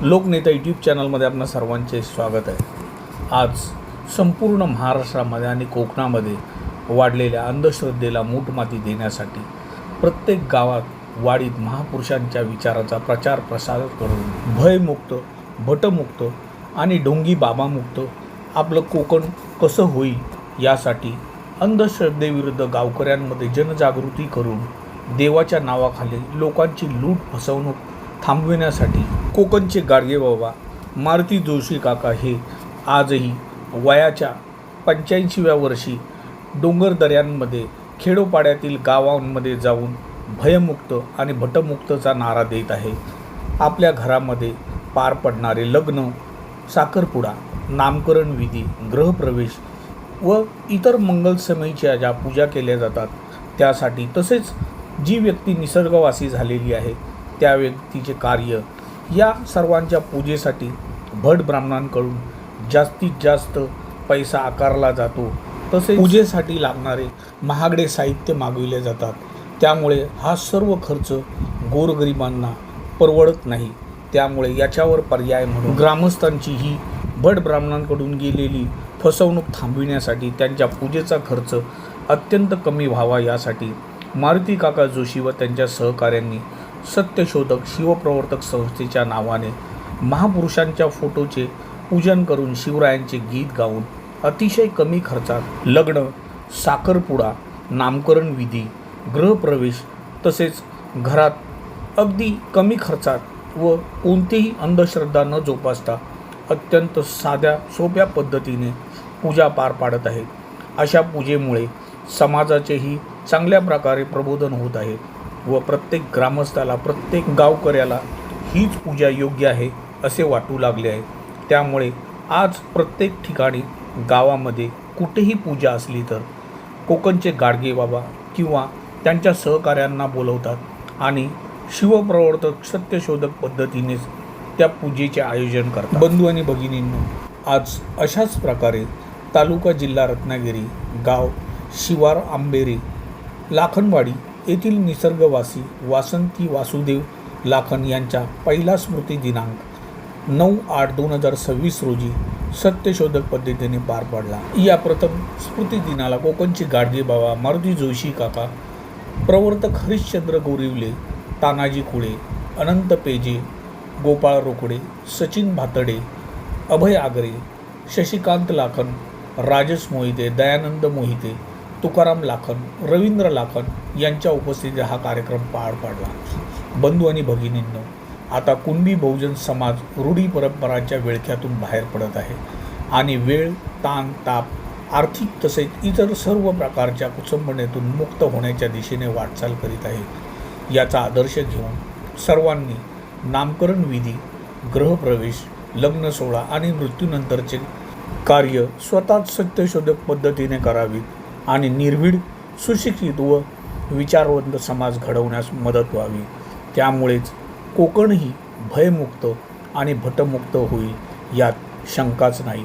लोकनेता YouTube चॅनलमध्ये आपणा सर्वांचे स्वागत आहे। आज संपूर्ण महाराष्ट्रामध्ये आणि कोकणामध्ये वाढलेल्या अंधश्रद्धेला मूठमाती देण्यासाठी प्रत्येक गावात वाडीत महापुरुषांच्या विचाराचा प्रचार प्रसार करून भयमुक्त, भटमुक्त आणि ढोंगी बाबामुक्त आपलं कोकण कसं होईल यासाठी अंधश्रद्धेविरुद्ध गावकऱ्यांमध्ये जनजागृती करून देवाच्या नावाखाली लोकांची लूट फसवणूक थांबविण्यासाठी कोकणचे गाडगे बाबा मारुती जोशी काका हे आजही वयाच्या 85व्या वर्षी डोंगर दऱ्यांमध्ये खेडोपाड्यातील गावांमध्ये जाऊन भयमुक्त आणि भटमुक्तचा नारा देत आहे। आपल्या घरामध्ये पार पडणारे लग्न, साखरपुडा, नामकरण विधी, गृहप्रवेश व इतर मंगलसमयीच्या ज्या पूजा केल्या जातात त्यासाठी, तसेच जी व्यक्ती निसर्गवासी झालेली आहे त्या व्यक्तीचे कार्य या सर्वांच्या पूजेसाठी भट ब्राह्मणांकडून जास्तीत जास्त पैसा आकारला जातो। तसेच पूजेसाठी लागणारे महागडे साहित्य मागविले जातात। त्यामुळे हा सर्व खर्च गोरगरिबांना परवडत नाही। त्यामुळे याच्यावर पर्याय म्हणून ग्रामस्थांची ही भट ब्राह्मणांकडून गेलेली फसवणूक थांबविण्यासाठी त्यांच्या पूजेचा खर्च अत्यंत कमी व्हावा यासाठी मारुती काका जोशी व त्यांच्या सहकाऱ्यांनी सत्यशोधक शिवप्रवर्तक संस्थेच्या नावाने महापुरुषांच्या फोटोचे पूजन करून शिवरायांचे गीत गाऊन अतिशय कमी खर्चात लग्न, साखरपुडा, नामकरण विधी, गृहप्रवेश तसेच घरात अगदी कमी खर्चात व कोणतीही अंधश्रद्धा न जोपासता अत्यंत साध्या सोप्या पद्धतीने पूजा पार पाडत आहेत। अशा पूजेमुळे समाजाचेही चांगल्या प्रकारे प्रबोधन होत आहे व प्रत्येक ग्रामस्थाला, प्रत्येक गावकऱ्याला हीच पूजा योग्य आहे असे वाटू लागले आहे। त्यामुळे आज प्रत्येक ठिकाणी गावामध्ये कुठेही पूजा असली तर कोकणचे गाडगे बाबा किंवा त्यांच्या सहकाऱ्यांना बोलवतात आणि शिवप्रवर्तक सत्यशोधक पद्धतीनेच त्या पूजेचे आयोजन करतात। बंधू आणि भगिनींनो, आज अशाच प्रकारे तालुका जिल्हा रत्नागिरी, गाव शिवार आंबेरी लाखनवाडी येथील निसर्गवासी वासंती वासुदेव लाखन यांच्या पहिला स्मृती दिनांक 9/8/2026 रोजी सत्यशोधक पद्धतीने पार पडला। या प्रथम स्मृती दिनाला कोकणचे गाडगे बाबा मारुती जोशी काका, प्रवर्तक हरिश्चंद्र गोरिवले, तानाजी कुळे, अनंत पेजे, गोपाळ रोकडे, सचिन भातडे, अभय आगरे, शशिकांत लाखन, राजस मोहिते, दयानंद मोहिते, तुकाराम लाखन, रवींद्र लाखन यांच्या उपस्थितीत हा कार्यक्रम पार पडला। बंधू आणि भगिनींनो, आता कुणबी बहुजन समाज रूढी परंपरांच्या विळख्यातून बाहेर पडत आहे आणि वेळ, ताण, ताप, आर्थिक तसेच इतर सर्व प्रकारच्या कुचंबनेतून मुक्त होण्याच्या दिशेने वाटचाल करीत आहे। याचा आदर्श घेऊन सर्वांनी नामकरण विधी, गृहप्रवेश, लग्न सोहळा आणि मृत्यूनंतरचे कार्य स्वतःच सत्यशोधक पद्धतीने करावीत आणि निर्भीड, सुशिक्षित व विचारवंत समाज घडवण्यास मदत व्हावी। त्यामुळेच कोकणही भयमुक्त आणि भटमुक्त होईल यात शंकाच नाही।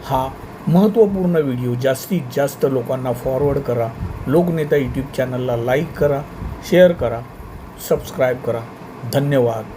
हा महत्त्वपूर्ण व्हिडिओ जास्तीत जास्त लोकांना फॉरवर्ड करा। लोकनेता यूट्यूब चॅनलला लाईक करा, शेअर करा, सबस्क्राईब करा। धन्यवाद।